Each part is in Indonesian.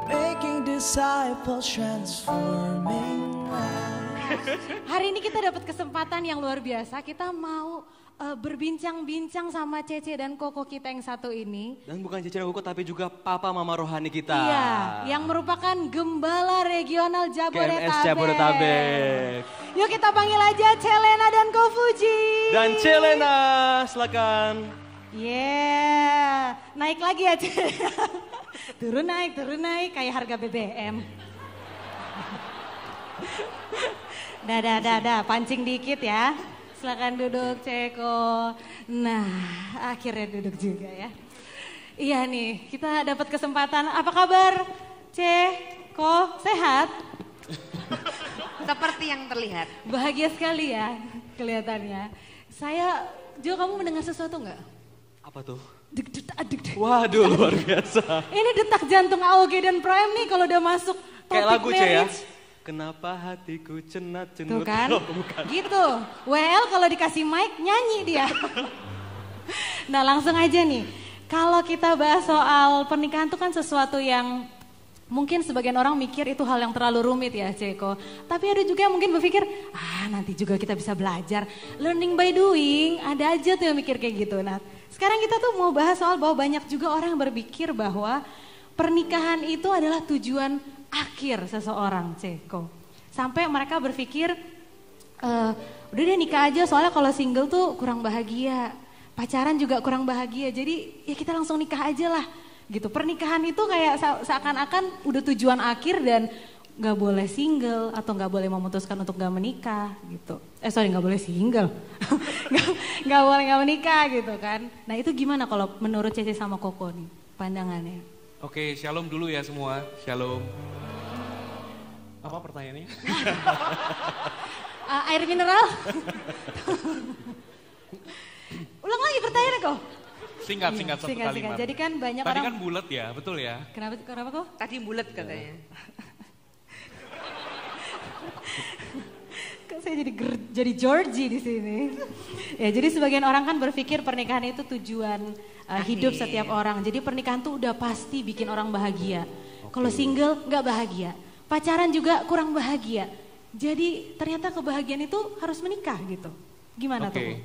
making disciples, transforming lives. Hari ini kita dapat kesempatan yang luar biasa. Kita mau berbincang-bincang sama Cece dan Koko kita yang satu ini. Dan bukan Cece dan Koko tapi juga papa mama rohani kita. Iya, yang merupakan Gembala Regional Jabodetabek. KMS Jabodetabek. Yuk kita panggil aja Celena dan Ko Fuji. Dan Celena, silakan. Yeah, naik lagi ya Celena. turun naik kayak harga BBM. Dah, pancing dikit ya. Silakan duduk Ceko. Nah, akhirnya duduk juga ya. Iya nih, kita dapat kesempatan. Apa kabar Ceko? Sehat? Seperti yang terlihat. Bahagia sekali ya kelihatannya. Saya, Jo, kamu mendengar sesuatu nggak? Apa tuh? Deg. Waduh, luar biasa. Ini detak jantung AOG dan Prime nih kalau udah masuk topik Kayak lagu C ya. marriage. Kenapa hatiku cenut-cenut. Tuh kan, Oh, bukan. gitu. WL kalau dikasih mic nyanyi dia. Nah langsung aja nih, kalau kita bahas soal pernikahan itu kan sesuatu yang mungkin sebagian orang mikir itu hal yang terlalu rumit ya Ceko. Tapi ada juga yang mungkin berpikir, nanti juga kita bisa belajar. Learning by doing, ada aja tuh yang mikir kayak gitu. Nah sekarang kita tuh mau bahas soal bahwa banyak juga orang yang berpikir bahwa pernikahan itu adalah tujuan akhir seseorang, Ceko. Sampai mereka berpikir, udah deh nikah aja soalnya kalau single tuh kurang bahagia. Pacaran juga kurang bahagia, jadi ya kita langsung nikah aja lah. Gitu, pernikahan itu kayak seakan-akan udah tujuan akhir dan gak boleh single atau gak boleh memutuskan untuk gak menikah gitu. Gak boleh single, gak boleh gak menikah gitu kan. Nah itu gimana kalau menurut Cece sama Koko nih pandangannya? Oke, shalom dulu ya semua. Shalom. Apa pertanyaannya? Air mineral? Ulang lagi pertanyaannya kok. Singkat satu kalimat. Jadi kan banyak Tadi orang. kan bulat ya, betul ya? Kenapa kok? Tadi bulat katanya. Kok saya jadi Georgie di sini. Ya, jadi sebagian orang kan berpikir pernikahan itu tujuan hidup setiap orang. Jadi pernikahan tuh udah pasti bikin orang bahagia. Kalau single nggak bahagia. Pacaran juga kurang bahagia. Jadi ternyata kebahagiaan itu harus menikah gitu. Gimana tuh?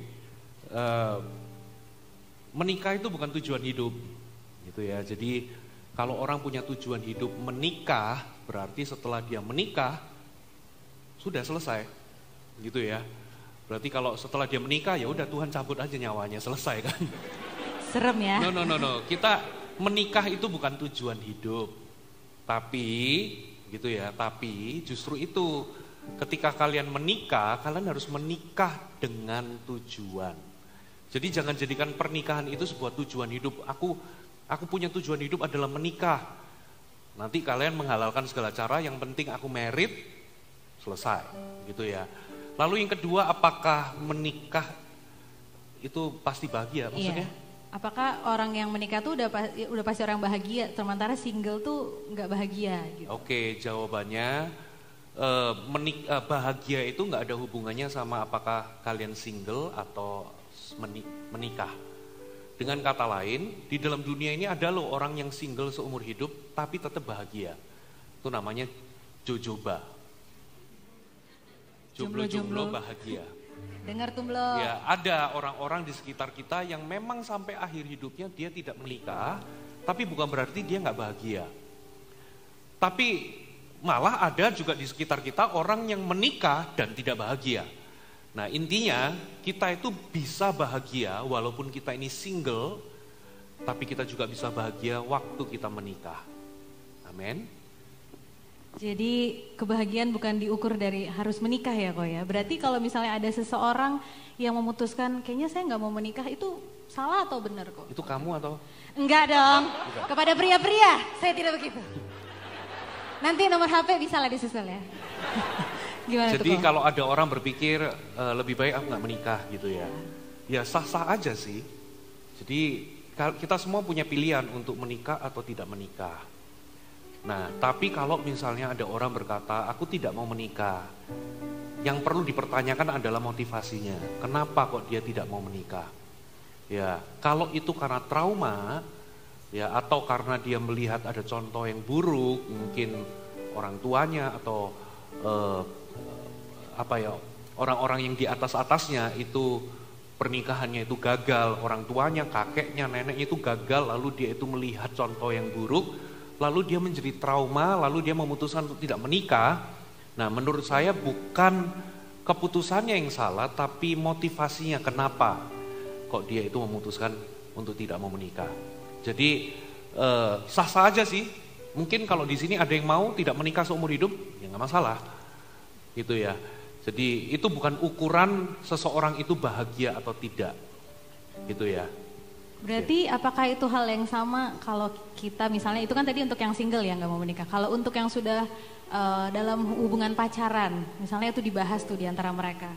Menikah itu bukan tujuan hidup, gitu ya. Jadi kalau orang punya tujuan hidup menikah, berarti setelah dia menikah sudah selesai, gitu ya. Berarti kalau setelah dia menikah ya udah Tuhan cabut aja nyawanya, selesai kan? Serem ya? No. Kita menikah itu bukan tujuan hidup, tapi gitu ya. Tapi justru itu ketika kalian menikah, kalian harus menikah dengan tujuan. Jadi jangan jadikan pernikahan itu sebuah tujuan hidup. Aku punya tujuan hidup adalah menikah. Nanti kalian menghalalkan segala cara, yang penting aku married, selesai, gitu ya. Lalu yang kedua, apakah menikah itu pasti bahagia? Maksudnya? Iya. Apakah orang yang menikah tuh udah pasti orang bahagia, sementara single tuh nggak bahagia? Gitu. Oke, jawabannya bahagia itu nggak ada hubungannya sama apakah kalian single atau menikah. Dengan kata lain, di dalam dunia ini ada loh orang yang single seumur hidup tapi tetap bahagia. Itu namanya jojoba. Jomblo-jomblo bahagia. Dengar tuh belum? Ya, ada orang-orang di sekitar kita yang memang sampai akhir hidupnya dia tidak menikah, tapi bukan berarti dia nggak bahagia. Tapi malah ada juga di sekitar kita orang yang menikah dan tidak bahagia. Nah intinya kita itu bisa bahagia walaupun kita ini single, tapi kita juga bisa bahagia waktu kita menikah. Amin. Jadi kebahagiaan bukan diukur dari harus menikah ya kok ya. Berarti kalau misalnya ada seseorang yang memutuskan kayaknya saya nggak mau menikah, itu salah atau benar kok? Itu kamu atau? Enggak dong, kepada pria-pria saya tidak begitu. Nanti nomor HP bisa lah disusul ya. Gimana Jadi tuh, kalau ada orang berpikir lebih baik aku nggak menikah gitu ya. Ya sah-sah aja sih. Jadi kita semua punya pilihan untuk menikah atau tidak menikah. Nah tapi kalau misalnya ada orang berkata aku tidak mau menikah, yang perlu dipertanyakan adalah motivasinya. Kenapa kok dia tidak mau menikah? Ya kalau itu karena trauma, Ya, atau karena dia melihat ada contoh yang buruk, mungkin orang tuanya atau orang-orang yang di atasnya itu pernikahannya itu gagal, orang tuanya, kakeknya, neneknya itu gagal, lalu dia itu melihat contoh yang buruk, lalu dia menjadi trauma, lalu dia memutuskan untuk tidak menikah. Nah, menurut saya bukan keputusannya yang salah, tapi motivasinya kenapa kok dia itu memutuskan untuk tidak mau menikah. Jadi sah-sah aja sih. Mungkin kalau di sini ada yang mau tidak menikah seumur hidup, ya nggak masalah, gitu ya. Jadi itu bukan ukuran seseorang itu bahagia atau tidak, gitu ya. Berarti apakah itu hal yang sama kalau kita misalnya, itu kan tadi untuk yang single ya nggak mau menikah. Kalau untuk yang sudah dalam hubungan pacaran, misalnya itu dibahas tuh di antara mereka.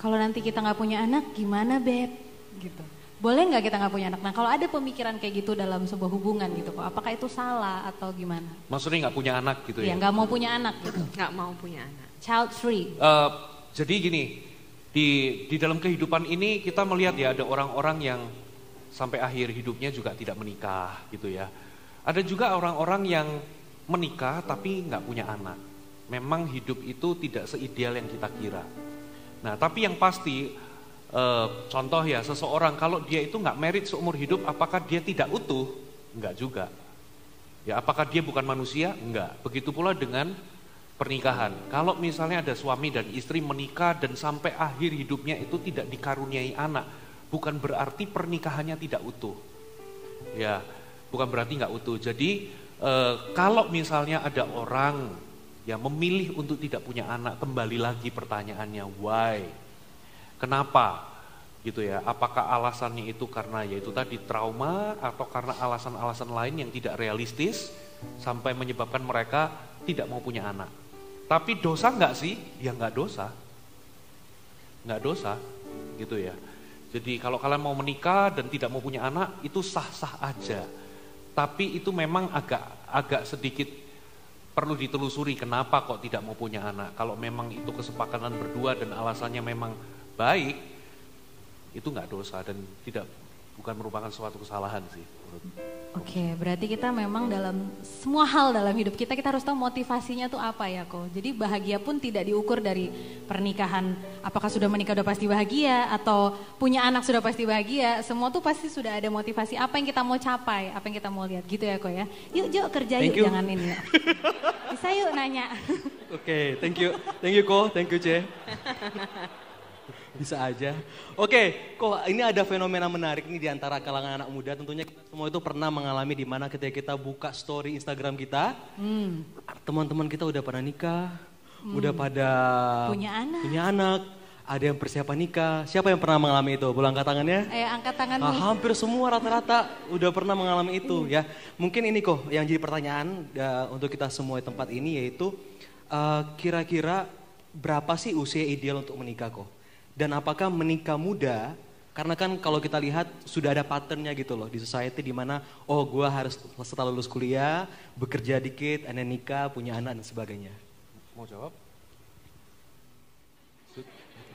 Kalau nanti kita nggak punya anak, gimana beb? Gitu. Boleh nggak kita nggak punya anak? Nah kalau ada pemikiran kayak gitu dalam sebuah hubungan gitu kok, apakah itu salah atau gimana? Maksudnya nggak punya anak gitu ya? Iya nggak mau punya anak gitu. Nggak mau punya anak. Child free. Jadi gini, di dalam kehidupan ini kita melihat ya ada orang-orang yang sampai akhir hidupnya juga tidak menikah gitu ya. Ada juga orang-orang yang menikah tapi nggak punya anak. Memang hidup itu tidak seideal yang kita kira. Nah tapi yang pasti, contoh ya seseorang kalau dia itu nggak merit seumur hidup, apakah dia tidak utuh? Enggak juga. Ya apakah dia bukan manusia? Enggak. Begitu pula dengan pernikahan. Kalau misalnya ada suami dan istri menikah dan sampai akhir hidupnya itu tidak dikaruniai anak, bukan berarti pernikahannya tidak utuh. Ya, bukan berarti nggak utuh. Jadi kalau misalnya ada orang yang memilih untuk tidak punya anak, kembali lagi pertanyaannya why? Kenapa? Gitu ya. Apakah alasannya itu karena yaitu tadi trauma atau karena alasan-alasan lain yang tidak realistis sampai menyebabkan mereka tidak mau punya anak. Tapi dosa enggak sih? Ya enggak dosa. Enggak dosa, gitu ya. Jadi kalau kalian mau menikah dan tidak mau punya anak, itu sah-sah aja. Tapi itu memang agak sedikit perlu ditelusuri kenapa kok tidak mau punya anak. Kalau memang itu kesepakatan berdua dan alasannya memang baik, itu enggak dosa dan bukan merupakan suatu kesalahan sih. Oke, berarti kita memang dalam semua hal dalam hidup kita harus tahu motivasinya tuh apa ya kok. Jadi bahagia pun tidak diukur dari pernikahan. Apakah sudah menikah udah pasti bahagia atau punya anak sudah pasti bahagia. Semua tuh pasti sudah ada motivasi apa yang kita mau capai, apa yang kita mau lihat gitu ya kok ya. Yuk Jo kerja yuk, jangan ini. Bisa yuk nanya. Oke, thank you Ko, thank you Ce. Bisa aja. Oke, kok ini ada fenomena menarik nih di antara kalangan anak muda. Tentunya kita semua itu pernah mengalami di mana ketika kita buka story Instagram kita, teman-teman kita udah pada nikah, udah pada punya anak, ada yang persiapan nikah. Siapa yang pernah mengalami itu? Boleh angkat tangannya? Angkat tanganmu. Hampir semua rata-rata udah pernah mengalami itu ya. Mungkin ini kok yang jadi pertanyaan untuk kita semua di tempat ini yaitu kira-kira berapa sih usia ideal untuk menikah kok? Dan apakah menikah muda, karena kan kalau kita lihat sudah ada patternnya gitu loh di society di mana gue harus setelah lulus kuliah, bekerja dikit, nikah, punya anak dan sebagainya. Mau jawab?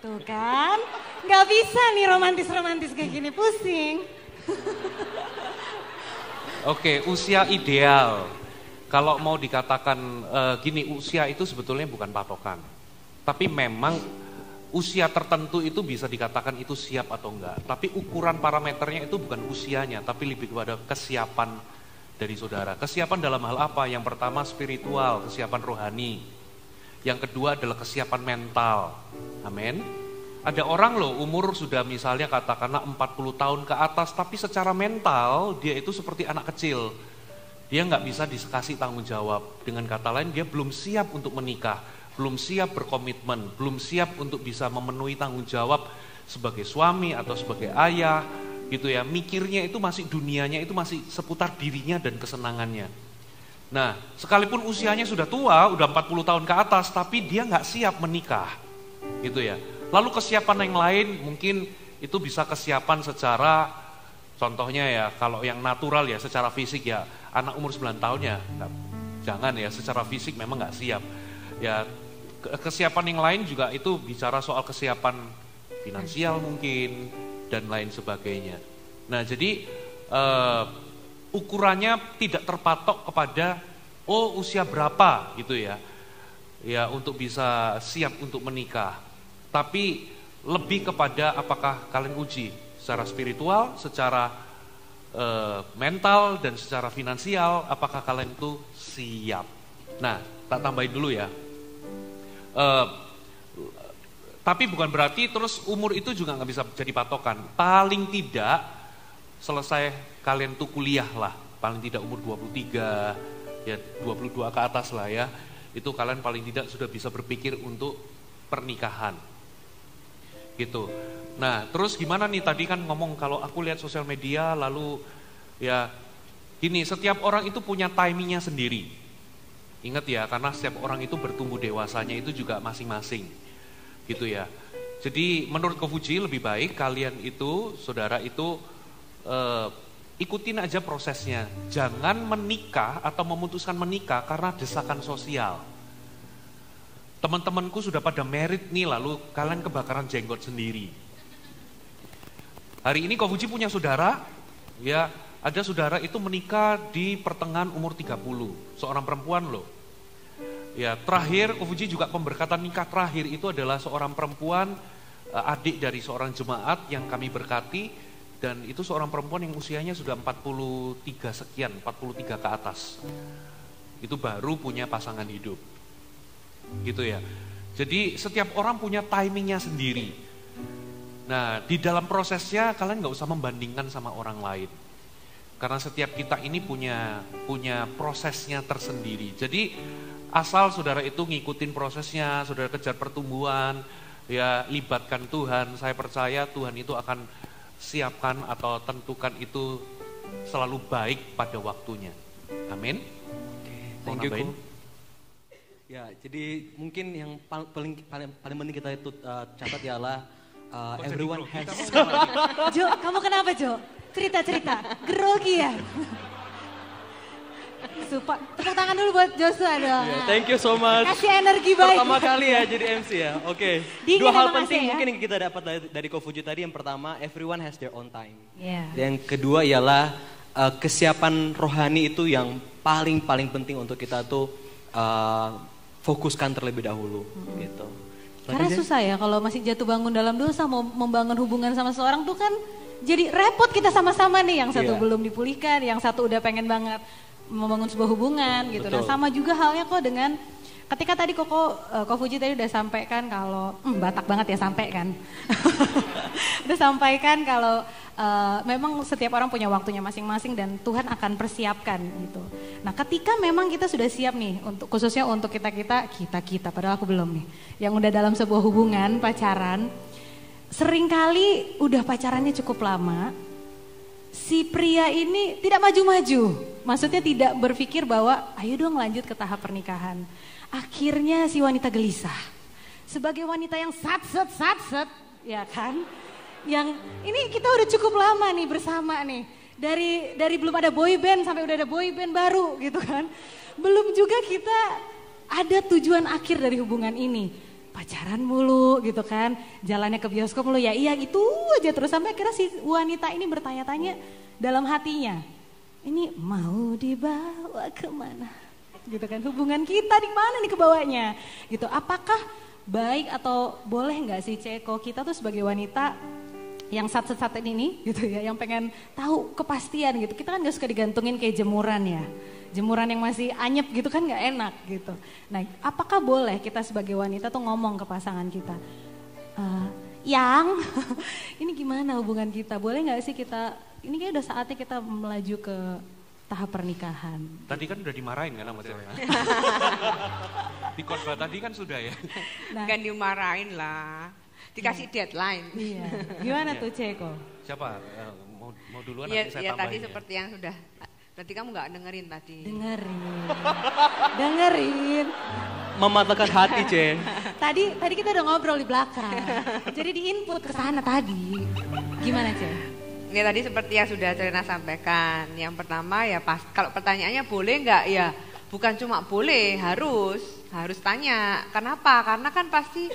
Tuh kan, nggak bisa nih romantis-romantis kayak gini, pusing. Oke, usia ideal. Kalau mau dikatakan gini, usia itu sebetulnya bukan patokan. Tapi memang usia tertentu itu bisa dikatakan itu siap atau enggak. Tapi ukuran parameternya itu bukan usianya, tapi lebih kepada kesiapan dari saudara. Kesiapan dalam hal apa? Yang pertama spiritual, kesiapan rohani. Yang kedua adalah kesiapan mental. Amin. Ada orang loh umur sudah misalnya katakanlah 40 tahun ke atas, tapi secara mental dia itu seperti anak kecil. Dia nggak bisa dikasih tanggung jawab. Dengan kata lain dia belum siap untuk menikah. Belum siap berkomitmen, belum siap untuk bisa memenuhi tanggung jawab sebagai suami atau sebagai ayah, gitu ya. Mikirnya itu masih dunianya itu masih seputar dirinya dan kesenangannya. Nah, sekalipun usianya sudah tua, udah 40 tahun ke atas, tapi dia nggak siap menikah, gitu ya. Lalu kesiapan yang lain mungkin itu bisa kesiapan secara, contohnya ya, kalau yang natural ya, secara fisik ya, anak umur 9 tahun ya, jangan ya, secara fisik memang nggak siap. Ya, kesiapan yang lain juga itu bicara soal kesiapan finansial mungkin dan lain sebagainya. Nah jadi ukurannya tidak terpatok kepada usia berapa gitu ya. Ya, untuk bisa siap untuk menikah. Tapi lebih kepada apakah kalian uji secara spiritual, secara mental dan secara finansial, apakah kalian itu siap. Nah, tak tambahin dulu ya. Tapi bukan berarti terus umur itu juga nggak bisa jadi patokan. Paling tidak selesai kalian tuh kuliah lah, paling tidak umur 23, ya 22 ke atas lah ya. Itu kalian paling tidak sudah bisa berpikir untuk pernikahan. Gitu. Nah, terus gimana nih, tadi kan ngomong kalau aku lihat sosial media lalu ya gini, setiap orang itu punya timingnya sendiri. Ingat ya, karena setiap orang itu bertumbuh dewasanya itu juga masing-masing. Gitu ya. Jadi menurut Kofuji lebih baik kalian itu, saudara itu ikutin aja prosesnya. Jangan menikah atau memutuskan menikah karena desakan sosial. Teman-temanku sudah pada merit nih, lalu kalian kebakaran jenggot sendiri. Hari ini Kofuji punya saudara, ya ada saudara itu menikah di pertengahan umur 30, seorang perempuan loh. Ya terakhir Kofuji juga pemberkatan nikah terakhir itu adalah seorang perempuan, adik dari seorang jemaat yang kami berkati, dan itu seorang perempuan yang usianya sudah 43 sekian, 43 ke atas. Itu baru punya pasangan hidup. Gitu ya. Jadi setiap orang punya timingnya sendiri. Nah, di dalam prosesnya kalian nggak usah membandingkan sama orang lain. Karena setiap kita ini punya prosesnya tersendiri. Jadi asal saudara itu ngikutin prosesnya, saudara kejar pertumbuhan, ya libatkan Tuhan. Saya percaya Tuhan itu akan siapkan atau tentukan itu selalu baik pada waktunya. Amin. Thank you, Ko. Ya, jadi mungkin yang paling penting kita itu catat ialah everyone has. Jo, kamu kenapa Jo? Cerita, grogi ya? Tepuk tangan dulu buat Joshua dong. Yeah, thank you so much. Kasih energi baik. Pertama kali ya jadi MC ya, oke. Dua hal penting mungkin yang kita dapat dari Kofuji tadi. Yang pertama, everyone has their own time. Yeah. Yang kedua ialah kesiapan rohani itu yang paling penting untuk kita tuh fokuskan terlebih dahulu gitu. Karena susah ya kalau masih jatuh bangun dalam dosa mau membangun hubungan sama seorang tuh kan jadi repot kita sama-sama nih, yang satu belum dipulihkan, yang satu udah pengen banget membangun sebuah hubungan gitu. Betul. Nah sama juga halnya kok dengan ketika tadi Kofuji tadi udah sampaikan kalau Batak banget ya sampai kan. Udah sampaikan kalau memang setiap orang punya waktunya masing-masing dan Tuhan akan persiapkan gitu. Nah ketika memang kita sudah siap nih untuk khususnya untuk kita padahal aku belum nih, yang udah dalam sebuah hubungan pacaran, seringkali udah pacarannya cukup lama, si pria ini tidak maju-maju, maksudnya tidak berpikir bahwa ayo dong lanjut ke tahap pernikahan. Akhirnya si wanita gelisah, sebagai wanita yang satset ya kan, yang ini kita udah cukup lama nih bersama nih, dari belum ada boy band sampai udah ada boy band baru gitu kan, belum juga kita ada tujuan akhir dari hubungan ini, pacaran mulu gitu kan, jalannya ke bioskop mulu, ya iya gitu aja terus sampai akhirnya si wanita ini bertanya-tanya dalam hatinya, ini mau dibawa kemana gitu kan, hubungan kita di mana nih kebawanya gitu. Apakah baik atau boleh nggak sih Ceko kita tuh sebagai wanita yang satset ini gitu ya, yang pengen tahu kepastian gitu, kita kan gak suka digantungin kayak jemuran ya, jemuran yang masih anyep gitu kan gak enak gitu. Nah apakah boleh kita sebagai wanita tuh ngomong ke pasangan kita, yang ini gimana hubungan kita, boleh gak sih kita, ini kayak udah saatnya kita melaju ke tahap pernikahan. Tadi kan udah dimarahin kan sama saya. Di khotbah tadi kan sudah ya. Nah, kan dimarahin lah. Dikasih deadline. Iya. Gimana tuh Ceko? Siapa? Mau duluan Ya, nanti saya tambahin. tadi seperti yang sudah. Berarti kamu nggak dengerin tadi. Dengerin. Mematahkan hati, Ce. Tadi kita udah ngobrol di belakang. Jadi di input ke sana tadi. Gimana, Ce? Ya tadi seperti yang sudah Cerina sampaikan. Yang pertama ya kalau pertanyaannya boleh nggak, ya bukan cuma boleh, harus tanya. Kenapa? Karena kan pasti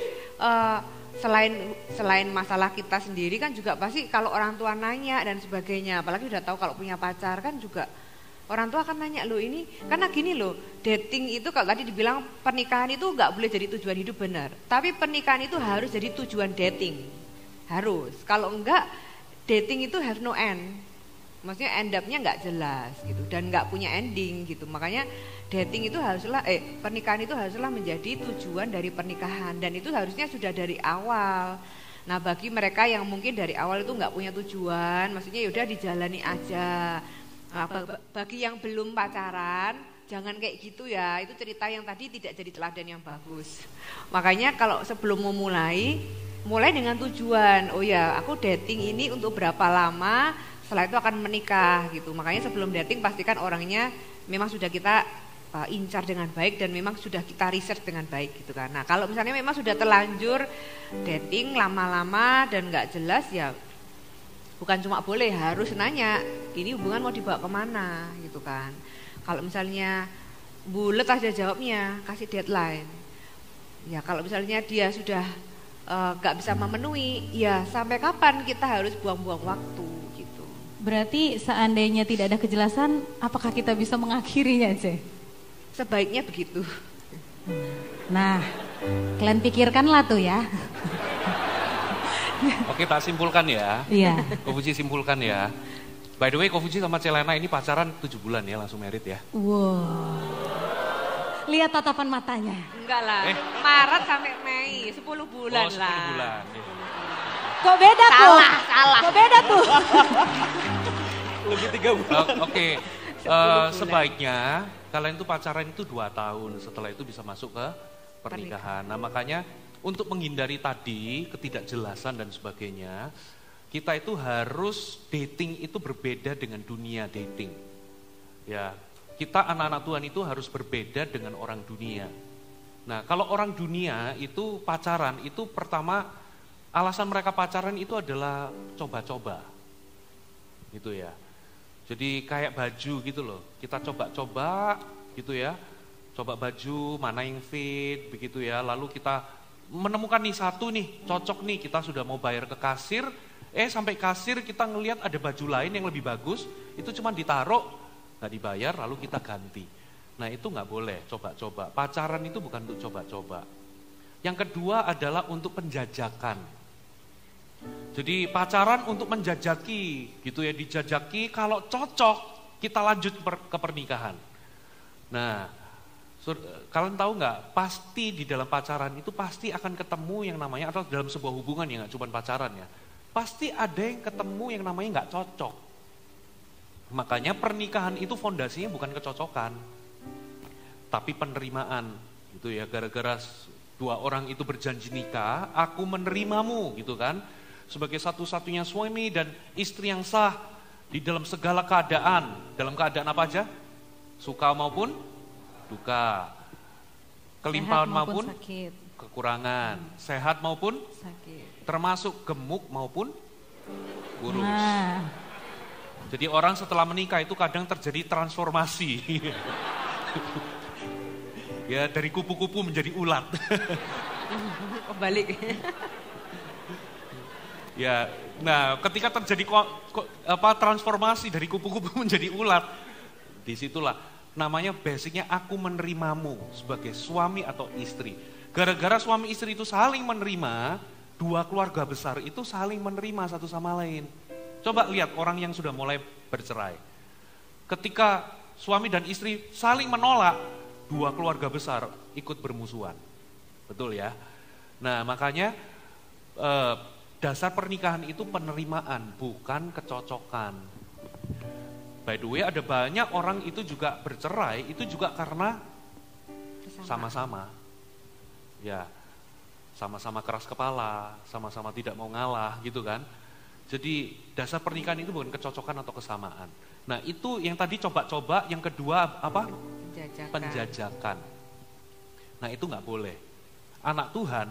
selain masalah kita sendiri kan juga pasti kalau orang tua nanya dan sebagainya, apalagi udah tahu kalau punya pacar kan juga Orang tua akan nanya, loh ini, karena gini loh, dating itu kalau tadi dibilang pernikahan itu nggak boleh jadi tujuan hidup, benar. Tapi pernikahan itu harus jadi tujuan dating, harus. Kalau enggak, dating itu have no end. Maksudnya end up-nya nggak jelas gitu, dan nggak punya ending gitu. Makanya dating itu haruslah, pernikahan itu haruslah menjadi tujuan dari pernikahan. Dan itu harusnya sudah dari awal. Nah bagi mereka yang mungkin dari awal itu nggak punya tujuan, maksudnya yaudah dijalani aja. Nah, bagi yang belum pacaran, jangan kayak gitu ya. Itu cerita yang tadi tidak jadi teladan yang bagus. Makanya kalau sebelum memulai, mulai dengan tujuan. Oh ya, aku dating ini untuk berapa lama, setelah itu akan menikah gitu. Makanya sebelum dating pastikan orangnya memang sudah kita incar dengan baik dan memang sudah kita research dengan baik gitu kan. Nah kalau misalnya memang sudah terlanjur dating lama-lama dan nggak jelas ya, bukan cuma boleh, harus nanya, ini hubungan mau dibawa kemana gitu kan. Kalau misalnya bulet aja jawabnya, kasih deadline. Ya kalau misalnya dia sudah gak bisa memenuhi, ya sampai kapan kita harus buang-buang waktu gitu. Berarti seandainya tidak ada kejelasan, apakah kita bisa mengakhirinya, Ce? Sebaiknya begitu. Nah, kalian pikirkanlah tuh ya. Oke, tak simpulkan ya. Iya. Ko Fuji simpulkan ya. By the way, Ko Fuji sama Celena ini pacaran 7 bulan ya, langsung merit ya. Wow. Lihat tatapan matanya. Enggak lah, Maret sampai Mei, 10 bulan 10 lah. bulan. Kok beda tuh? Salah. Kok beda tuh? Lebih 3 bulan. Oke. Sebaiknya kalian tuh pacaran itu 2 tahun, setelah itu bisa masuk ke pernikahan. Nah makanya untuk menghindari tadi ketidakjelasan dan sebagainya, kita itu harus dating itu berbeda dengan dunia dating. Ya, kita anak-anak Tuhan itu harus berbeda dengan orang dunia. Nah, kalau orang dunia itu pacaran itu pertama alasan mereka pacaran itu adalah coba-coba. Gitu ya. Jadi kayak baju gitu loh. Kita coba-coba gitu ya. Coba baju mana yang fit begitu ya. Lalu kita menemukan nih satu nih, cocok nih, kita sudah mau bayar ke kasir, sampai kasir kita ngelihat ada baju lain yang lebih bagus, itu cuma ditaruh, nggak dibayar, lalu kita ganti. Nah itu nggak boleh, coba-coba. Pacaran itu bukan untuk coba-coba. Yang kedua adalah untuk penjajakan. Jadi pacaran untuk menjajaki, gitu ya, dijajaki, kalau cocok kita lanjut ke pernikahan. Nah, kalian tahu nggak? Pasti di dalam pacaran itu pasti akan ketemu yang namanya, atau dalam sebuah hubungan ya nggak cuma pacaran ya, pasti ada yang ketemu yang namanya nggak cocok. Makanya pernikahan itu fondasinya bukan kecocokan, tapi penerimaan, gitu ya. Gara-gara 2 orang itu berjanji nikah, aku menerimamu, gitu kan, sebagai satu-satunya suami dan istri yang sah di dalam segala keadaan. Dalam keadaan apa aja? Suka maupun duka, kelimpahan maupun sakit, kekurangan, sehat maupun sakit, termasuk gemuk maupun kurus. Nah. Jadi orang setelah menikah itu kadang terjadi transformasi. Ya dari kupu-kupu menjadi ulat. Balik. Ya, nah ketika terjadi transformasi dari kupu-kupu menjadi ulat, disitulah namanya basicnya aku menerimamu sebagai suami atau istri. Gara-gara suami istri itu saling menerima, 2 keluarga besar itu saling menerima satu sama lain. Coba lihat orang yang sudah mulai bercerai. Ketika suami dan istri saling menolak, 2 keluarga besar ikut bermusuhan. Betul ya? Nah makanya dasar pernikahan itu penerimaan, bukan kecocokan. By the way, ada banyak orang itu juga bercerai, itu juga karena sama-sama. Ya, sama-sama keras kepala, sama-sama tidak mau ngalah gitu kan. Jadi dasar pernikahan itu bukan kecocokan atau kesamaan. Nah itu yang tadi coba-coba, yang kedua apa? Penjajakan. Nah itu nggak boleh. Anak Tuhan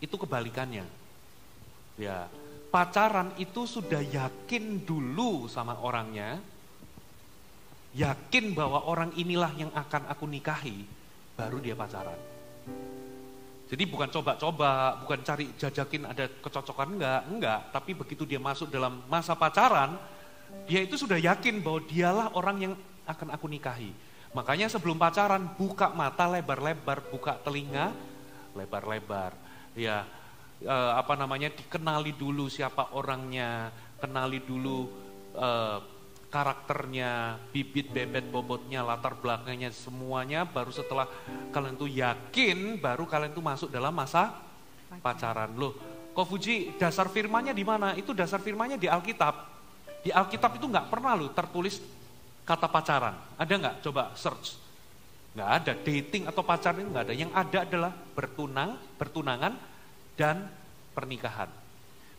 itu kebalikannya. Ya, pacaran itu sudah yakin dulu sama orangnya, yakin bahwa orang inilah yang akan aku nikahi, baru dia pacaran. Jadi bukan coba-coba, bukan cari jajakin ada kecocokan, enggak. Tapi begitu dia masuk dalam masa pacaran, dia itu sudah yakin bahwa dialah orang yang akan aku nikahi. Makanya sebelum pacaran buka mata lebar-lebar, buka telinga lebar-lebar. Ya, dikenali dulu siapa orangnya, kenali dulu karakternya, bibit, bebet, bobotnya, latar belakangnya, semuanya. Baru setelah kalian tuh yakin, baru kalian tuh masuk dalam masa pacaran. Loh, Ko Fuji, dasar firmannya di mana? Itu dasar firmannya di Alkitab. Di Alkitab itu nggak pernah loh tertulis kata pacaran. Ada nggak? Coba search. Nggak ada. Dating atau pacaran itu nggak ada. Yang ada adalah bertunangan dan pernikahan.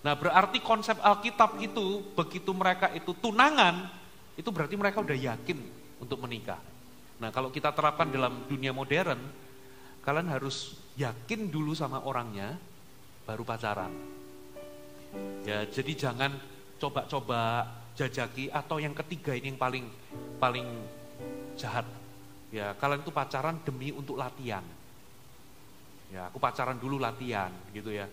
Nah, berarti konsep Alkitab itu begitu mereka itu tunangan, itu berarti mereka udah yakin untuk menikah. Nah, kalau kita terapkan dalam dunia modern, kalian harus yakin dulu sama orangnya, baru pacaran. Ya, jadi jangan coba-coba jajaki, atau yang ketiga ini yang paling jahat. Ya, kalian tuh pacaran demi untuk latihan. Ya, aku pacaran dulu latihan gitu ya.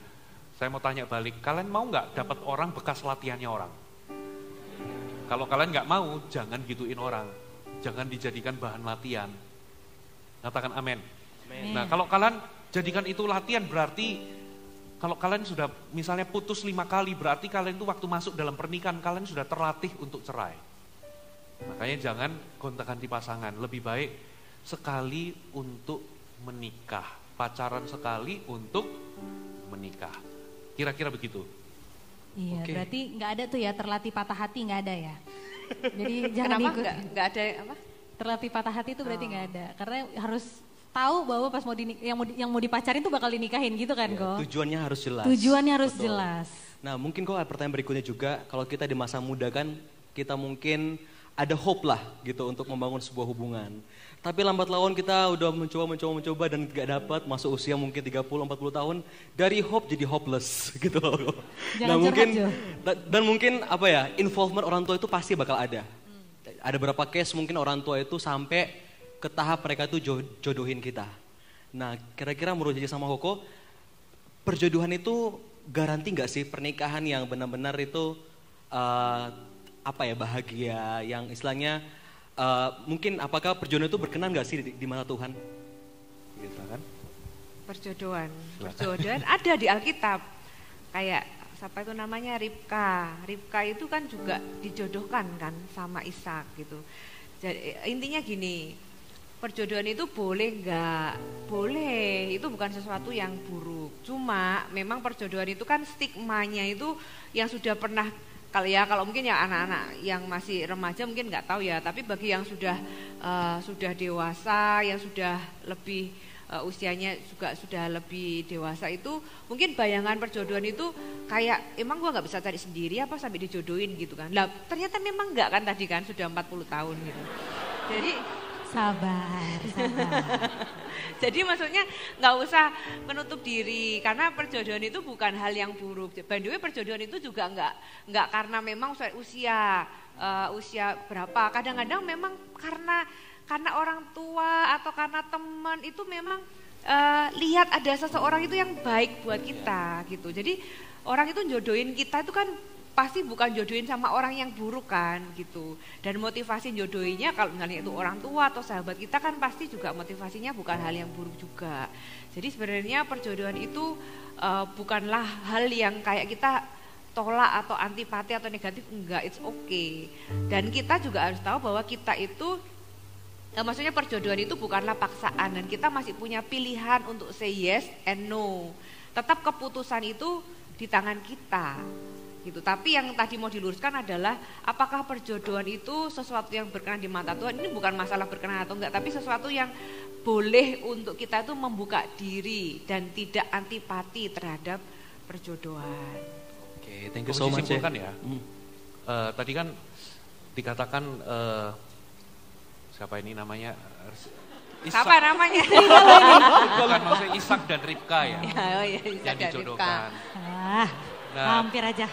Saya mau tanya balik, kalian mau nggak dapat orang bekas latihannya orang? Kalau kalian nggak mau, jangan gituin orang. Jangan dijadikan bahan latihan. Katakan amin. Nah, kalau kalian jadikan itu latihan, berarti kalau kalian sudah misalnya putus 5 kali, berarti kalian itu waktu masuk dalam pernikahan, kalian sudah terlatih untuk cerai. Makanya jangan gonta-ganti pasangan. Lebih baik sekali untuk menikah. Pacaran sekali untuk menikah. Kira-kira begitu. Iya, Oke. berarti nggak ada tuh ya terlatih patah hati, nggak ada ya. Jadi jangan Kenapa ikut. nggak ada apa? Terlatih patah hati itu berarti nggak ada, karena harus tahu bahwa pas yang mau dipacarin tuh bakal dinikahin gitu kan, Ko? Tujuannya harus jelas. Tujuannya harus Betul. jelas. Nah, mungkin kok pertanyaan berikutnya juga, kalau kita di masa muda kan, kita mungkin ada hope lah gitu untuk membangun sebuah hubungan. Tapi lambat laun kita udah mencoba dan gak dapat, masuk usia mungkin 30-40 tahun, dari hope jadi hopeless gitu loh. Jangan Nah, mungkin curhat, Jo. dan mungkin apa ya, involvement orang tua itu pasti bakal ada. Ada beberapa case mungkin orang tua itu sampai ke tahap mereka tuh jodohin kita. Nah, kira-kira menurut Jaja sama Koko, perjodohan itu garansi nggak sih pernikahan yang benar-benar itu bahagia, yang istilahnya mungkin apakah perjodohan itu berkenan nggak sih di mata Tuhan? Gitu kan? Perjodohan ada di Alkitab. Kayak siapa itu namanya, Ribka itu kan juga dijodohkan kan sama Ishak gitu. Jadi intinya gini, perjodohan itu boleh nggak? Boleh, itu bukan sesuatu yang buruk. Cuma memang perjodohan itu kan stigmanya itu yang sudah pernah, kalau mungkin ya anak-anak yang masih remaja mungkin nggak tahu ya, tapi bagi yang sudah dewasa, yang sudah lebih usianya juga sudah lebih dewasa, itu mungkin bayangan perjodohan itu kayak emang gua nggak bisa cari sendiri apa sampai dijodohin gitu kan. Lah ternyata memang nggak kan, tadi kan sudah 40 tahun gitu. Jadi Sabar. jadi maksudnya nggak usah menutup diri, karena perjodohan itu bukan hal yang buruk. By the way, perjodohan itu juga nggak karena memang usia berapa. Kadang-kadang memang karena orang tua atau karena teman itu memang lihat ada seseorang itu yang baik buat kita gitu. Jadi orang itu jodohin kita itu kan pasti bukan jodohin sama orang yang buruk kan gitu. Dan motivasi jodohinnya kalau misalnya itu orang tua atau sahabat kita kan pasti juga motivasinya bukan hal yang buruk juga. Jadi sebenarnya perjodohan itu bukanlah hal yang kayak kita tolak atau antipati atau negatif, enggak, it's okay. Dan kita juga harus tahu bahwa kita itu maksudnya perjodohan itu bukanlah paksaan, dan kita masih punya pilihan untuk say yes and no. Tetap keputusan itu di tangan kita. Gitu. Tapi yang tadi mau diluruskan adalah apakah perjodohan itu sesuatu yang berkenan di mata Tuhan? Ini bukan masalah berkenan atau enggak, tapi sesuatu yang boleh untuk kita itu membuka diri dan tidak antipati terhadap perjodohan. Oke, thank you so much ya. Tadi kan dikatakan siapa ini namanya? Siapa namanya? Bukan, maksudnya Ishak dan Ribka ya. Oh iya, Ishak yang dan dijodohkan. Nah, hampir aja.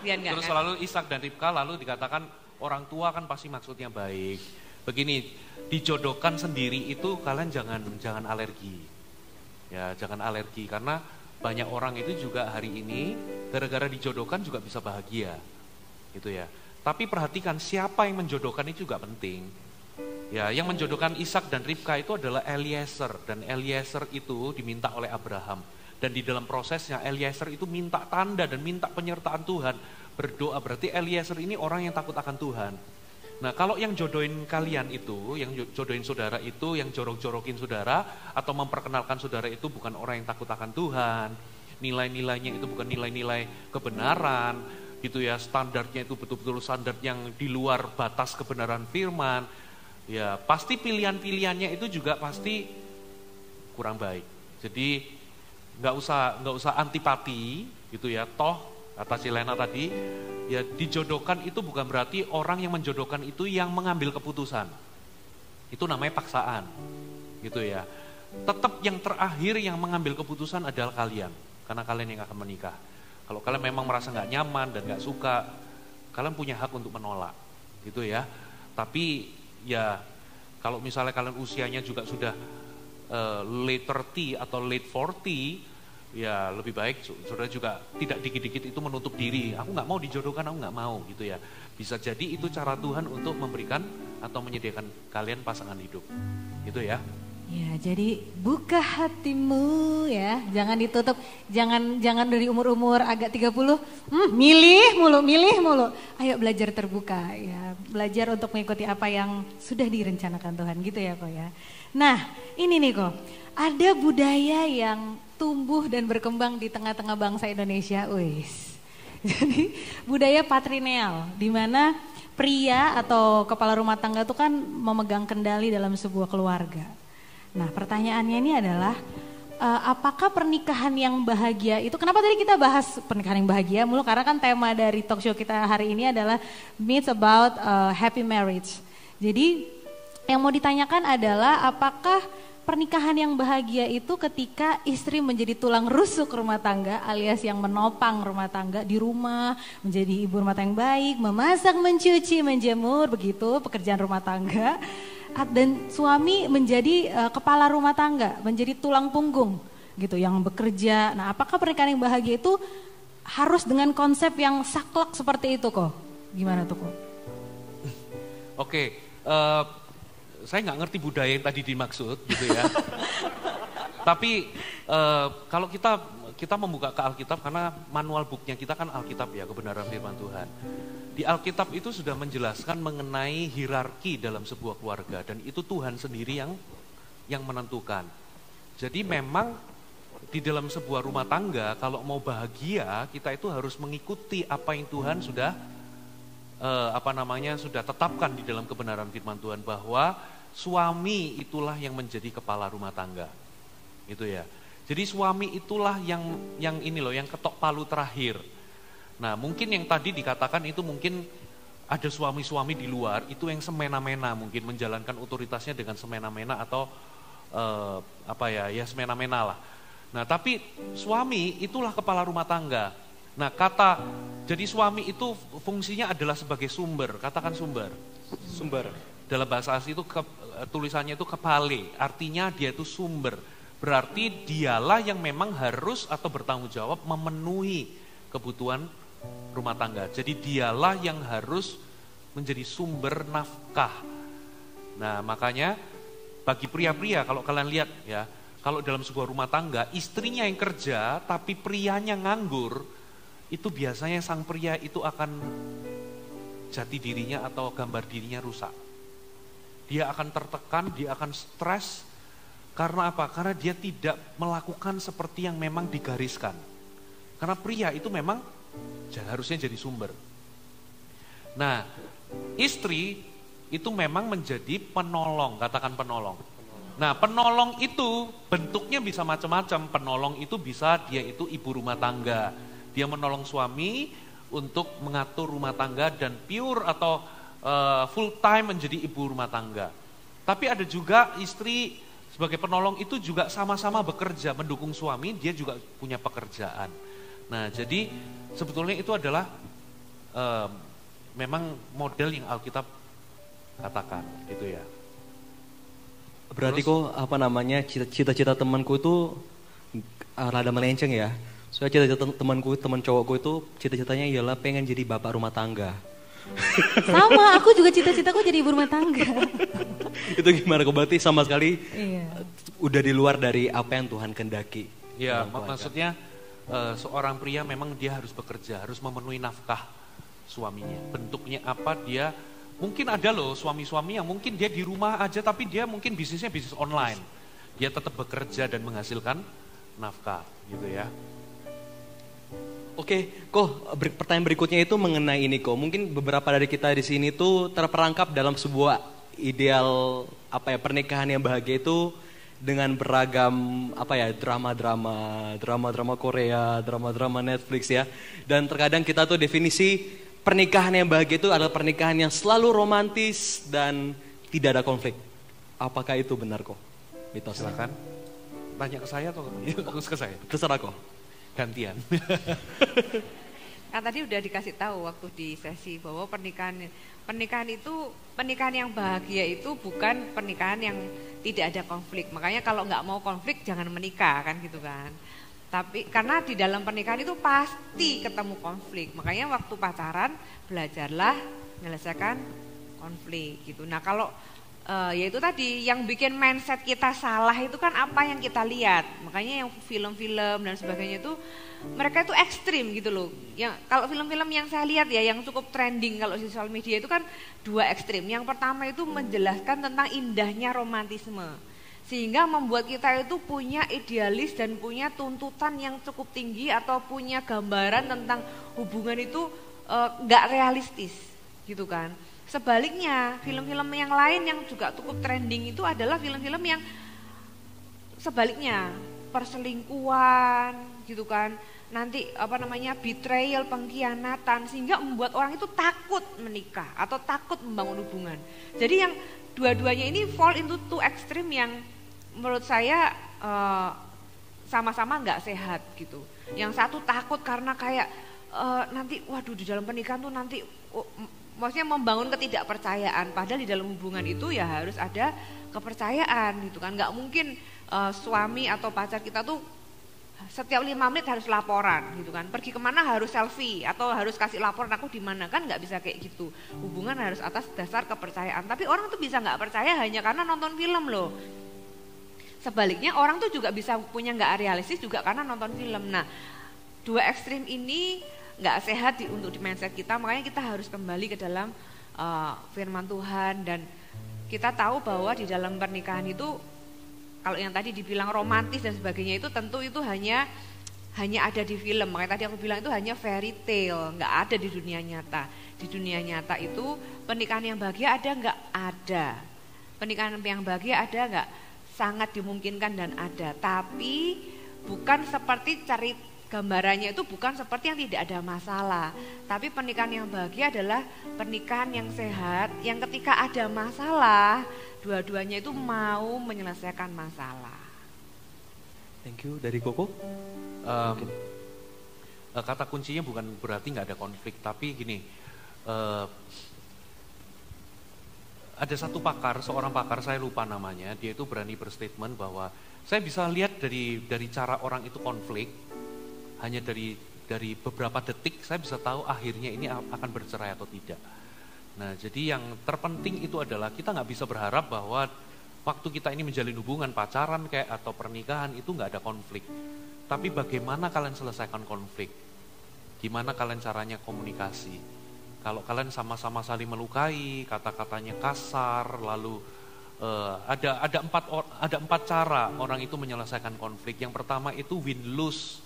Terus selalu Ishak dan Ribka lalu dikatakan orang tua kan pasti maksudnya baik. Begini, dijodohkan sendiri itu kalian jangan alergi. Ya, jangan alergi karena banyak orang itu juga hari ini gara-gara dijodohkan juga bisa bahagia. Gitu ya. Tapi perhatikan siapa yang menjodohkan itu juga penting. Ya, yang menjodohkan Ishak dan Ribka itu adalah Eliezer, dan Eliezer itu diminta oleh Abraham. Dan di dalam prosesnya Eliezer itu minta tanda dan minta penyertaan Tuhan. Berdoa, berarti Eliezer ini orang yang takut akan Tuhan. Nah, kalau yang jodohin kalian itu, yang jodohin saudara itu, yang jorok-jorokin saudara atau memperkenalkan saudara itu bukan orang yang takut akan Tuhan, nilai-nilainya itu bukan nilai-nilai kebenaran, gitu ya, standarnya itu betul-betul standar yang di luar batas kebenaran firman, ya pasti pilihan-pilihannya itu juga pasti kurang baik. Jadi nggak usah antipati, gitu ya. Toh kata si Lena tadi, ya dijodohkan itu bukan berarti orang yang menjodohkan itu yang mengambil keputusan. Itu namanya paksaan, gitu ya. Tetap yang terakhir yang mengambil keputusan adalah kalian, karena kalian yang akan menikah. Kalau kalian memang merasa nggak nyaman dan nggak suka, kalian punya hak untuk menolak, gitu ya. Tapi ya kalau misalnya kalian usianya juga sudah late 30 atau late 40, ya lebih baik saudara juga tidak dikit-dikit itu menutup diri. Aku nggak mau dijodohkan, aku nggak mau, gitu ya. Bisa jadi itu cara Tuhan untuk memberikan atau menyediakan kalian pasangan hidup, gitu ya. Ya, jadi buka hatimu ya, jangan ditutup, jangan dari umur-umur agak 30, milih mulu. Ayo belajar terbuka ya, belajar untuk mengikuti apa yang sudah direncanakan Tuhan, gitu ya kok ya. Nah, ini nih kok, ada budaya yang tumbuh dan berkembang di tengah-tengah bangsa Indonesia, wis. Jadi budaya patrilineal, di mana pria atau kepala rumah tangga itu kan memegang kendali dalam sebuah keluarga. Nah, pertanyaannya ini adalah apakah pernikahan yang bahagia itu, kenapa tadi kita bahas pernikahan yang bahagia mulu, karena kan tema dari talk show kita hari ini adalah myths about happy marriage. Jadi yang mau ditanyakan adalah apakah pernikahan yang bahagia itu ketika istri menjadi tulang rusuk rumah tangga alias yang menopang rumah tangga di rumah, menjadi ibu rumah tangga yang baik, memasak, mencuci, menjemur, begitu pekerjaan rumah tangga. Dan suami menjadi kepala rumah tangga, menjadi tulang punggung gitu yang bekerja. Nah, apakah pernikahan yang bahagia itu harus dengan konsep yang saklek seperti itu kok? Gimana tuh kok? Oke, saya nggak ngerti budaya yang tadi dimaksud gitu ya. Tapi kalau kita membuka ke Alkitab, karena manual booknya kita kan Alkitab ya, kebenaran firman Tuhan. Di Alkitab itu sudah menjelaskan mengenai hierarki dalam sebuah keluarga, dan itu Tuhan sendiri yang menentukan. Jadi memang di dalam sebuah rumah tangga kalau mau bahagia, kita itu harus mengikuti apa yang Tuhan sudah sudah tetapkan di dalam kebenaran firman Tuhan, bahwa suami itulah yang menjadi kepala rumah tangga. Gitu ya. Jadi suami itulah yang ini loh, yang ketok palu terakhir. Nah, mungkin yang tadi dikatakan itu mungkin ada suami-suami di luar itu yang semena-mena, mungkin menjalankan otoritasnya dengan semena-mena atau semena-mena lah. Nah, tapi suami itulah kepala rumah tangga. Nah, jadi suami itu fungsinya adalah sebagai sumber, katakan sumber. Sumber. Dalam bahasa asli itu tulisannya itu kepale, artinya dia itu sumber. Berarti dialah yang memang harus atau bertanggung jawab memenuhi kebutuhan rumah tangga. Jadi dialah yang harus menjadi sumber nafkah. Nah, makanya bagi pria-pria kalau kalian lihat ya, kalau dalam sebuah rumah tangga istrinya yang kerja tapi prianya nganggur, itu biasanya sang pria itu akan jati dirinya atau gambar dirinya rusak. Dia akan tertekan, dia akan stres. Karena apa? Karena dia tidak melakukan seperti yang memang digariskan. Karena pria itu memang harusnya jadi sumber. Nah, istri itu memang menjadi penolong, katakan penolong. Nah, penolong itu bentuknya bisa macam-macam. Penolong itu bisa dia itu ibu rumah tangga. Dia menolong suami untuk mengatur rumah tangga dan pure atau full time menjadi ibu rumah tangga. Tapi ada juga istri sebagai penolong itu juga sama-sama bekerja, mendukung suami, dia juga punya pekerjaan. Nah, jadi sebetulnya itu adalah memang model yang Alkitab katakan, gitu ya. Berarti cita-cita temanku itu rada melenceng ya. Soalnya cita-cita teman cowokku itu cita-citanya ialah pengen jadi bapak rumah tangga. Sama, aku juga cita-citaku jadi ibu rumah tangga. Itu gimana kok? Berarti sama sekali Iya. udah di luar dari apa yang Tuhan kehendaki. Ya, dalam keluarga. maksudnya seorang pria memang dia harus bekerja, harus memenuhi nafkah suaminya. Bentuknya apa dia, mungkin ada loh suami-suami yang mungkin dia di rumah aja tapi dia mungkin bisnisnya bisnis online. Dia tetap bekerja dan menghasilkan nafkah gitu ya. Oke, kok pertanyaan berikutnya itu mengenai ini kok. Mungkin beberapa dari kita di sini tuh terperangkap dalam sebuah ideal pernikahan yang bahagia itu dengan beragam drama-drama Korea, drama-drama Netflix ya. Dan terkadang kita tuh definisi pernikahan yang bahagia itu adalah pernikahan yang selalu romantis dan tidak ada konflik. Apakah itu benar kok? Mitos. Silakan. Tanya ke saya atau fokus ke saya? Terserah kok. Gantian. Kan tadi udah dikasih tahu waktu di sesi bahwa pernikahan yang bahagia itu bukan pernikahan yang tidak ada konflik. Makanya kalau nggak mau konflik jangan menikah kan gitu kan. Tapi karena di dalam pernikahan itu pasti ketemu konflik. Makanya waktu pacaran belajarlah menyelesaikan konflik gitu. Nah kalau yaitu tadi yang bikin mindset kita salah itu kan apa yang kita lihat. Makanya yang film-film dan sebagainya itu mereka itu ekstrim gitu loh. Yang kalau film-film yang saya lihat ya yang cukup trending kalau di sosial media itu kan dua ekstrim. Yang pertama itu menjelaskan tentang indahnya romantisme. Sehingga membuat kita itu punya idealis dan punya tuntutan yang cukup tinggi atau punya gambaran tentang hubungan itu nggak realistis gitu kan. Sebaliknya, film-film yang lain yang juga cukup trending itu adalah film-film yang sebaliknya, perselingkuhan gitu kan. Nanti betrayal, pengkhianatan sehingga membuat orang itu takut menikah atau takut membangun hubungan. Jadi yang dua-duanya ini fall into two extreme yang menurut saya sama-sama nggak sehat gitu. Yang satu takut karena kayak nanti waduh di dalam pernikahan tuh nanti maksudnya membangun ketidakpercayaan, padahal di dalam hubungan itu ya harus ada kepercayaan gitu kan. Nggak mungkin suami atau pacar kita tuh setiap 5 menit harus laporan gitu kan. Pergi kemana harus selfie atau harus kasih laporan aku di mana, kan nggak bisa kayak gitu. Hubungan harus atas dasar kepercayaan. Tapi orang tuh bisa nggak percaya hanya karena nonton film loh. Sebaliknya orang tuh juga bisa punya nggak realistis juga karena nonton film. Nah, dua ekstrim ini nggak sehat untuk di mindset kita, makanya kita harus kembali ke dalam firman Tuhan. Dan kita tahu bahwa di dalam pernikahan itu kalau yang tadi dibilang romantis dan sebagainya itu tentu itu hanya ada di film. Makanya tadi aku bilang itu hanya fairy tale, nggak ada di dunia nyata. Di dunia nyata itu pernikahan yang bahagia ada nggak? Ada. Pernikahan yang bahagia ada nggak? Sangat dimungkinkan dan ada. Tapi bukan seperti cerita gambarannya itu bukan seperti yang tidak ada masalah. Tapi pernikahan yang bahagia adalah pernikahan yang sehat, yang ketika ada masalah, dua-duanya itu mau menyelesaikan masalah. Thank you. Dari Koko? Kata kuncinya bukan berarti nggak ada konflik, tapi gini, ada satu pakar, seorang pakar saya lupa namanya, dia itu berani berstatement bahwa saya bisa lihat dari cara orang itu konflik. Hanya dari beberapa detik saya bisa tahu akhirnya ini akan bercerai atau tidak. Nah jadi yang terpenting itu adalah kita nggak bisa berharap bahwa waktu kita ini menjalin hubungan pacaran kayak atau pernikahan itu nggak ada konflik. Tapi bagaimana kalian selesaikan konflik? Gimana kalian caranya komunikasi? Kalau kalian sama-sama saling melukai, kata-katanya kasar, lalu ada empat cara orang itu menyelesaikan konflik. Yang pertama itu win-lose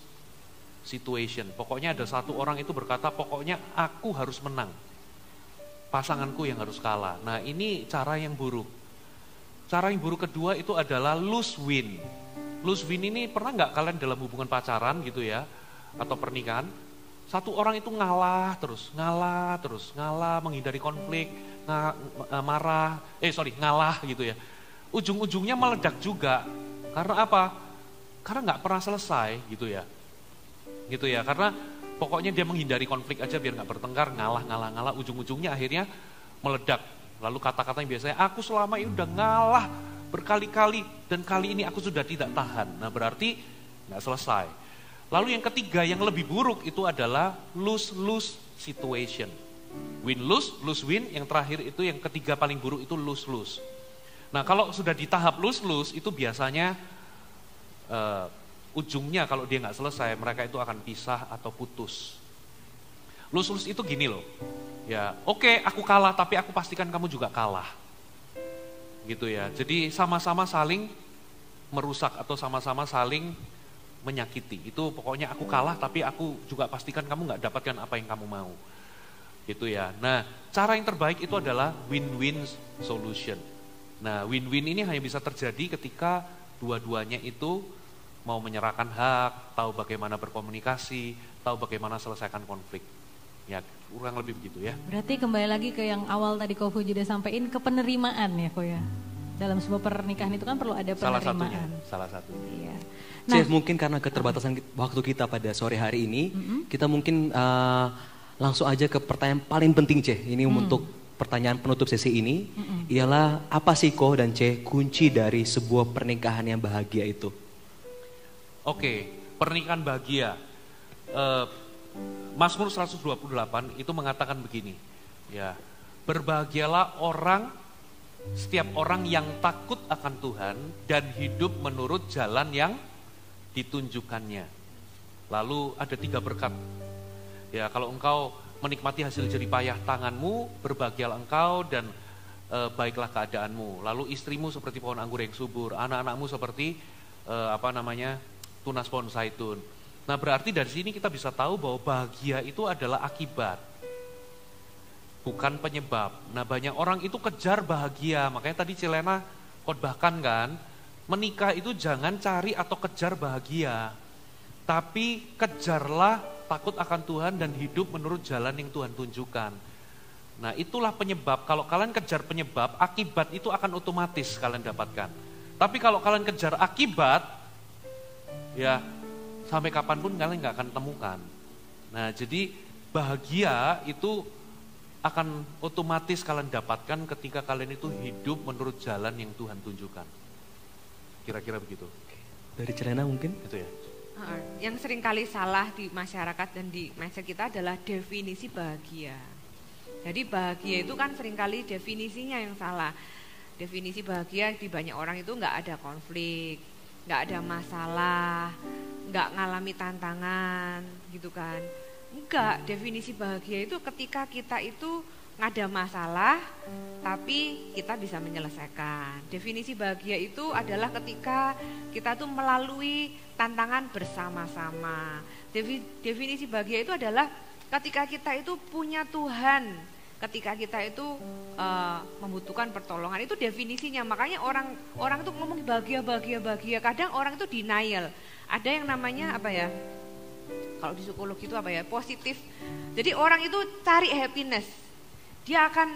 situation. Pokoknya ada satu orang itu berkata, pokoknya aku harus menang. Pasanganku yang harus kalah. Nah ini cara yang buruk. Cara yang buruk kedua itu adalah lose win. Lose win ini pernah nggak kalian dalam hubungan pacaran gitu ya, atau pernikahan, satu orang itu ngalah terus, menghindari konflik, ngalah gitu ya. Ujung-ujungnya meledak juga. Karena apa? Karena nggak pernah selesai gitu ya. Karena pokoknya dia menghindari konflik aja biar nggak bertengkar, ngalah, ujung-ujungnya akhirnya meledak. Lalu kata-kata yang biasanya aku selama ini udah ngalah berkali-kali dan kali ini aku sudah tidak tahan. Nah berarti nggak selesai. Lalu yang ketiga yang lebih buruk itu adalah lose-lose situation. Win-lose, lose-win, yang terakhir itu yang ketiga paling buruk itu lose-lose. Nah kalau sudah di tahap lose-lose itu biasanya ujungnya kalau dia nggak selesai mereka itu akan pisah atau putus. Lose-lose itu gini loh, ya oke, aku kalah tapi aku pastikan kamu juga kalah. Gitu ya, jadi sama-sama saling merusak atau sama-sama saling menyakiti. Itu pokoknya aku kalah tapi aku juga pastikan kamu nggak dapatkan apa yang kamu mau. Gitu ya. Nah, cara yang terbaik itu adalah win-win solution. Nah, win-win ini hanya bisa terjadi ketika dua-duanya itu mau menyerahkan hak, tahu bagaimana berkomunikasi, tahu bagaimana selesaikan konflik. Ya, kurang lebih begitu ya. Berarti kembali lagi ke yang awal tadi Ko Fu juga sampaikan, ke penerimaan ya Ko ya. Dalam sebuah pernikahan itu kan perlu ada penerimaan. Salah satunya. Iya. Chef, mungkin karena keterbatasan waktu kita pada sore hari ini, kita mungkin langsung aja ke pertanyaan paling penting, Ceh. Ini untuk pertanyaan penutup sesi ini, ialah apa sih Ko dan Ceh kunci dari sebuah pernikahan yang bahagia itu? Oke, pernikahan bahagia. Mazmur 128 itu mengatakan begini, ya, berbahagialah setiap orang yang takut akan Tuhan dan hidup menurut jalan yang ditunjukkannya. Lalu ada 3 berkat. Ya, kalau engkau menikmati hasil jerih payah tanganmu, berbahagialah engkau dan baiklah keadaanmu. Lalu istrimu seperti pohon anggur yang subur, anak-anakmu seperti tunas pohon zaitun. Nah, berarti dari sini kita bisa tahu bahwa bahagia itu adalah akibat, bukan penyebab. Nah, banyak orang itu kejar bahagia, makanya tadi Cilena khotbahkan kan, menikah itu jangan cari atau kejar bahagia, tapi kejarlah takut akan Tuhan dan hidup menurut jalan yang Tuhan tunjukkan. Nah, itulah penyebab. Kalau kalian kejar penyebab, akibat itu akan otomatis kalian dapatkan. Tapi kalau kalian kejar akibat, ya sampai kapanpun kalian nggak akan temukan. Nah, jadi bahagia itu akan otomatis kalian dapatkan ketika kalian itu hidup menurut jalan yang Tuhan tunjukkan. Kira-kira begitu. Dari Celena mungkin? Itu ya. Yang sering kali salah di masyarakat dan di mindset kita adalah definisi bahagia. Jadi bahagia itu kan seringkali definisinya yang salah. Definisi bahagia di banyak orang itu nggak ada konflik, nggak ada masalah, nggak ngalami tantangan gitu kan. Enggak, definisi bahagia itu ketika kita itu ada masalah tapi kita bisa menyelesaikan. Definisi bahagia itu adalah ketika kita tuh melalui tantangan bersama-sama. Definisi bahagia itu adalah ketika kita itu punya Tuhan, ketika kita itu membutuhkan pertolongan, itu definisinya. Makanya orang tuh ngomong bahagia. Kadang orang itu denial. Ada yang namanya apa ya? Kalau di psikologi itu apa ya? Positif. Jadi orang itu cari happiness. Dia akan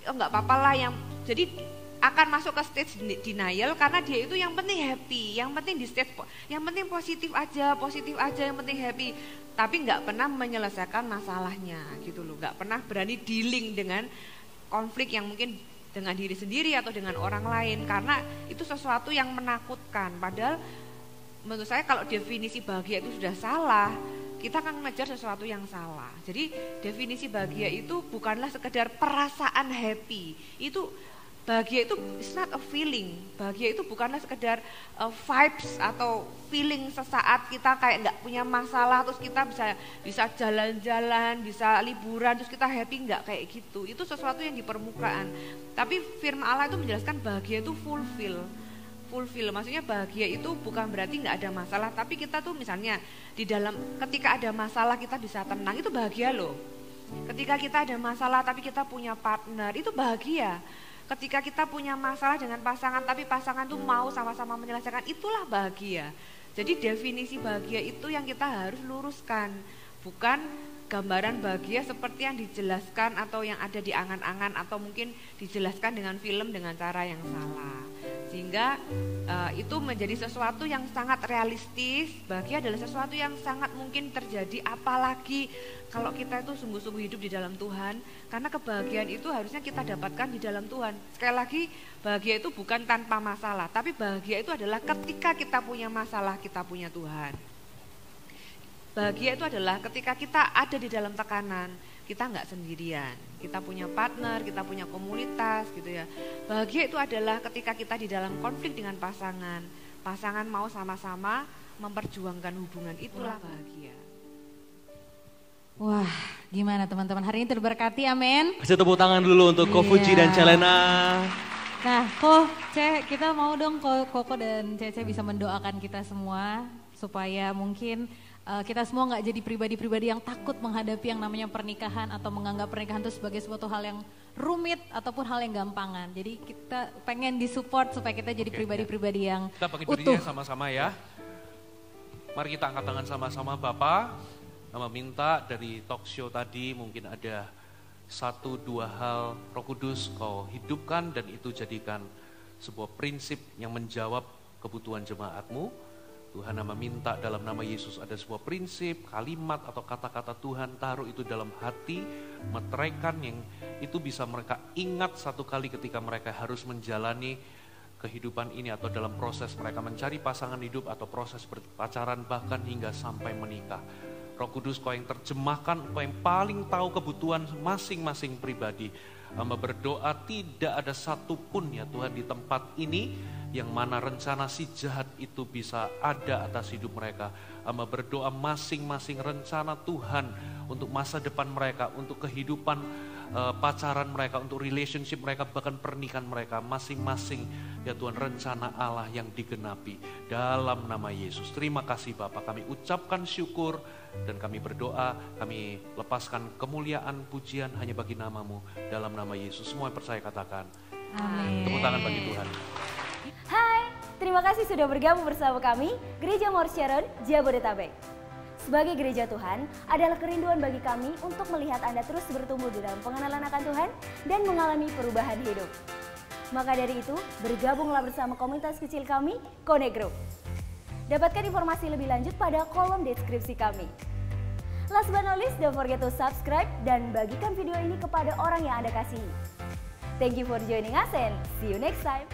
nggak apa-apa lah yang jadi akan masuk ke stage denial karena dia itu yang penting happy, yang penting di stage, yang penting positif aja, yang penting happy. Tapi nggak pernah menyelesaikan masalahnya gitu loh, nggak pernah berani dealing dengan konflik yang mungkin dengan diri sendiri atau dengan orang lain karena itu sesuatu yang menakutkan. Padahal menurut saya kalau definisi bahagia itu sudah salah, kita akan mengejar sesuatu yang salah. Jadi definisi bahagia itu bukanlah sekedar perasaan happy. Itu bahagia itu it's not a feeling. Bahagia itu bukanlah sekedar vibes atau feeling sesaat kita kayak nggak punya masalah terus kita bisa jalan-jalan, bisa liburan terus kita happy, nggak kayak gitu. Itu sesuatu yang di permukaan. Tapi firman Allah itu menjelaskan bahagia itu fulfill, maksudnya bahagia itu bukan berarti nggak ada masalah, tapi kita tuh misalnya di dalam ketika ada masalah kita bisa tenang, itu bahagia loh. Ketika kita ada masalah tapi kita punya partner, itu bahagia. Ketika kita punya masalah dengan pasangan tapi pasangan tuh mau sama-sama menyelesaikan, itulah bahagia. Jadi definisi bahagia itu yang kita harus luruskan, bukan gambaran bahagia seperti yang dijelaskan atau yang ada di angan-angan atau mungkin dijelaskan dengan film dengan cara yang salah. Sehingga itu menjadi sesuatu yang sangat realistis. Bahagia adalah sesuatu yang sangat mungkin terjadi, apalagi kalau kita itu sungguh-sungguh hidup di dalam Tuhan. Karena kebahagiaan itu harusnya kita dapatkan di dalam Tuhan. Sekali lagi, bahagia itu bukan tanpa masalah, tapi bahagia itu adalah ketika kita punya masalah, kita punya Tuhan. Bahagia itu adalah ketika kita ada di dalam tekanan, kita nggak sendirian, kita punya partner, kita punya komunitas gitu ya. Bahagia itu adalah ketika kita di dalam konflik dengan pasangan mau sama-sama memperjuangkan hubungan, itulah bahagia. Wah, gimana teman-teman, hari ini terberkati, amin. Kasih tepuk tangan dulu untuk Ko Fuji dan Celena. Nah, Ko, kita mau dong Koko dan Cece bisa mendoakan kita semua supaya mungkin kita semua nggak jadi pribadi-pribadi yang takut menghadapi yang namanya pernikahan atau menganggap pernikahan itu sebagai suatu hal yang rumit ataupun hal yang gampangan. Jadi kita pengen disupport supaya kita jadi pribadi-pribadi yang kita bangkit utuh. berdiri sama-sama ya. Mari kita angkat tangan sama-sama Bapak. Mama minta dari talk show tadi mungkin ada 1-2 hal Roh Kudus kau hidupkan dan itu jadikan sebuah prinsip yang menjawab kebutuhan jemaatmu. Tuhan nama minta dalam nama Yesus ada sebuah prinsip, kalimat atau kata-kata Tuhan, taruh itu dalam hati, meteraikan yang itu bisa mereka ingat satu kali ketika mereka harus menjalani kehidupan ini atau dalam proses mereka mencari pasangan hidup atau proses berpacaran bahkan hingga sampai menikah. Roh Kudus kau yang terjemahkan, kau yang paling tahu kebutuhan masing-masing pribadi. Hamba berdoa tidak ada satupun ya Tuhan di tempat ini yang mana rencana si jahat itu bisa ada atas hidup mereka. Hamba berdoa masing-masing rencana Tuhan untuk masa depan mereka, untuk kehidupan pacaran mereka, untuk relationship mereka, bahkan pernikahan mereka, masing-masing ya Tuhan rencana Allah yang digenapi dalam nama Yesus. Terima kasih Bapak, kami ucapkan syukur dan kami berdoa, kami lepaskan kemuliaan, pujian hanya bagi namamu dalam nama Yesus. Semua yang percaya katakan Amin. tepuk tangan bagi Tuhan. Hai, terima kasih sudah bergabung bersama kami, Gereja Mount Sharon, Jabodetabek. Sebagai gereja Tuhan, adalah kerinduan bagi kami untuk melihat Anda terus bertumbuh di dalam pengenalan akan Tuhan dan mengalami perubahan hidup. Maka dari itu, bergabunglah bersama komunitas kecil kami, Connect Group. Dapatkan informasi lebih lanjut pada kolom deskripsi kami. Last but not least, don't forget to subscribe dan bagikan video ini kepada orang yang Anda kasihi. Thank you for joining us and see you next time.